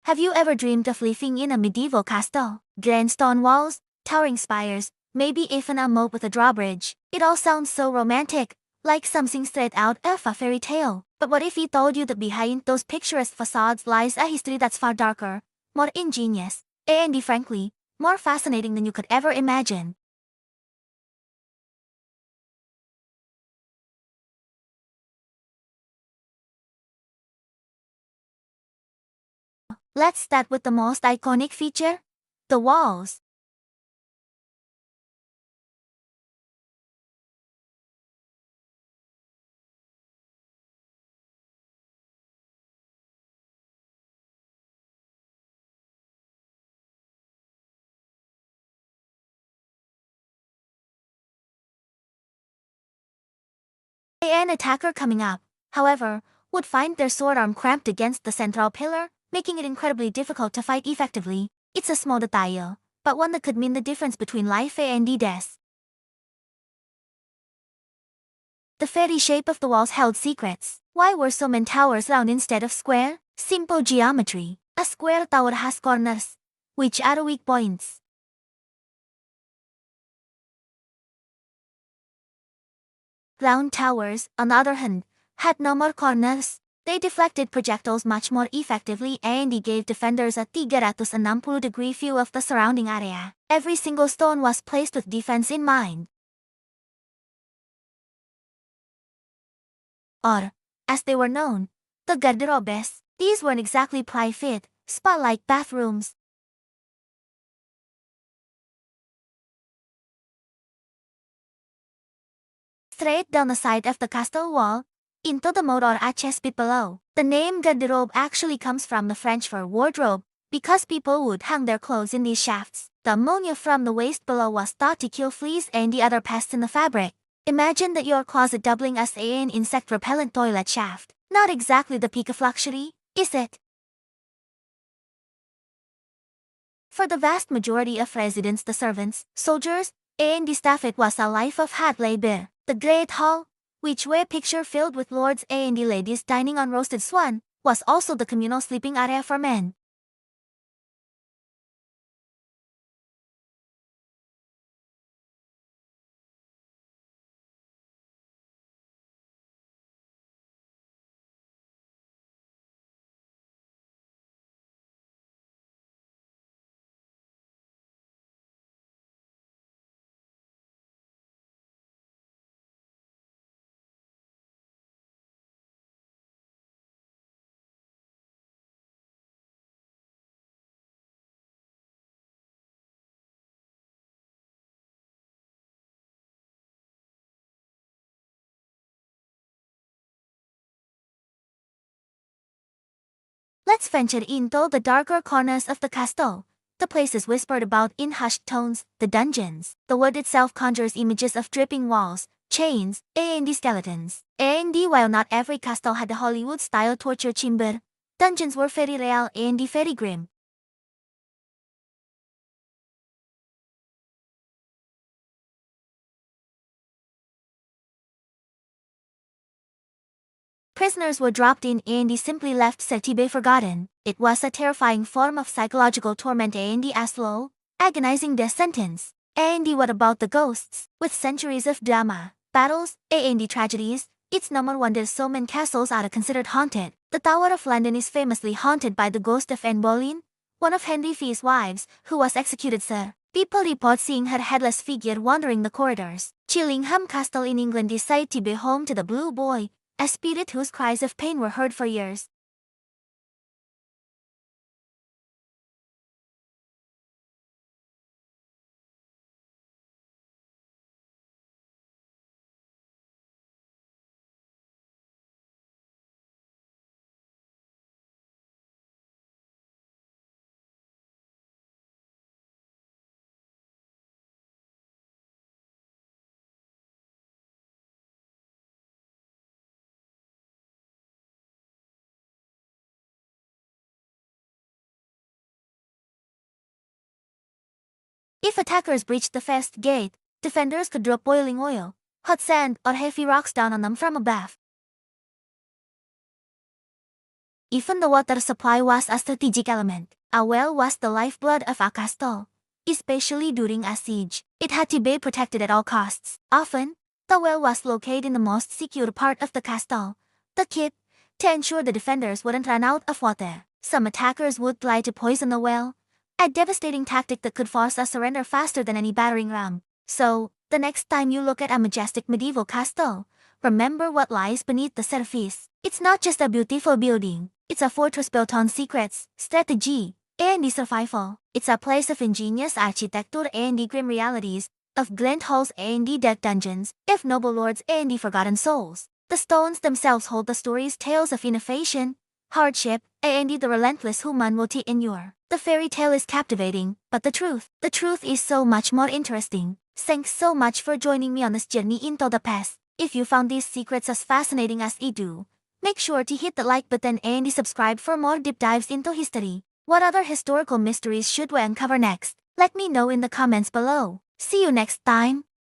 Have you ever dreamed of living in a medieval castle? Grand stone walls, towering spires, maybe even a moat with a drawbridge. It all sounds so romantic, like something straight out of a fairy tale. But what if he told you that behind those picturesque facades lies a history that's far darker, more ingenious, and frankly, more fascinating than you could ever imagine? Let's start with the most iconic feature, the walls. An attacker coming up, however, would find their sword arm cramped against the central pillar, making it incredibly difficult to fight effectively. It's a small detail, but one that could mean the difference between life and death. The fairy shape of the walls held secrets. Why were so many towers round instead of square? Simple geometry. A square tower has corners, which are weak points. Round towers, on the other hand, had no more corners. They deflected projectiles much more effectively and gave defenders a 360-degree view of the surrounding area. Every single stone was placed with defense in mind. Or, as they were known, the garderobes. These weren't exactly private, spa-like bathrooms. Straight down the side of the castle wall, into the moat or a chest pit below. The name garderobe actually comes from the French for wardrobe, because people would hang their clothes in these shafts. The ammonia from the waist below was thought to kill fleas and the other pests in the fabric. Imagine that your closet doubling as an insect-repellent toilet shaft. Not exactly the peak of luxury, is it? For the vast majority of residents, the servants, soldiers, and the staff, it was a life of hard labor. The Great Hall, which were a picture filled with lords and ladies dining on roasted swan, was also the communal sleeping area for men. Let's venture into the darker corners of the castle. The places whispered about in hushed tones, the dungeons. The word itself conjures images of dripping walls, chains, and skeletons. And while not every castle had a Hollywood-style torture chamber, dungeons were very real and very grim. Prisoners were dropped in and simply left to be forgotten. It was a terrifying form of psychological torment and a slow, agonizing death sentence. And what about the ghosts? With centuries of drama, battles, and tragedies, it's no more wonder so many castles are considered haunted. The Tower of London is famously haunted by the ghost of Anne Boleyn, one of Henry VI's wives, who was executed, sir. People report seeing her headless figure wandering the corridors. Chillingham Castle in England is said to be home to the Blue Boy, a spirit whose cries of pain were heard for years. If attackers breached the first gate, defenders could drop boiling oil, hot sand, or heavy rocks down on them from above. Even the water supply was a strategic element. A well was the lifeblood of a castle. Especially during a siege, it had to be protected at all costs. Often, the well was located in the most secure part of the castle, the keep, to ensure the defenders wouldn't run out of water. Some attackers would try to poison the well, a devastating tactic that could force a surrender faster than any battering ram. So, the next time you look at a majestic medieval castle, remember what lies beneath the surface. It's not just a beautiful building, it's a fortress built on secrets, strategy, and survival. It's a place of ingenious architecture and grim realities, of glint halls and dark dungeons, of noble lords and forgotten souls. The stones themselves hold the stories, tales of innovation, hardship, and the relentless human will to endure. The fairy tale is captivating, but the truth is so much more interesting. Thanks so much for joining me on this journey into the past. If you found these secrets as fascinating as I do, make sure to hit the like button and subscribe for more deep dives into history. What other historical mysteries should we uncover next? Let me know in the comments below. See you next time.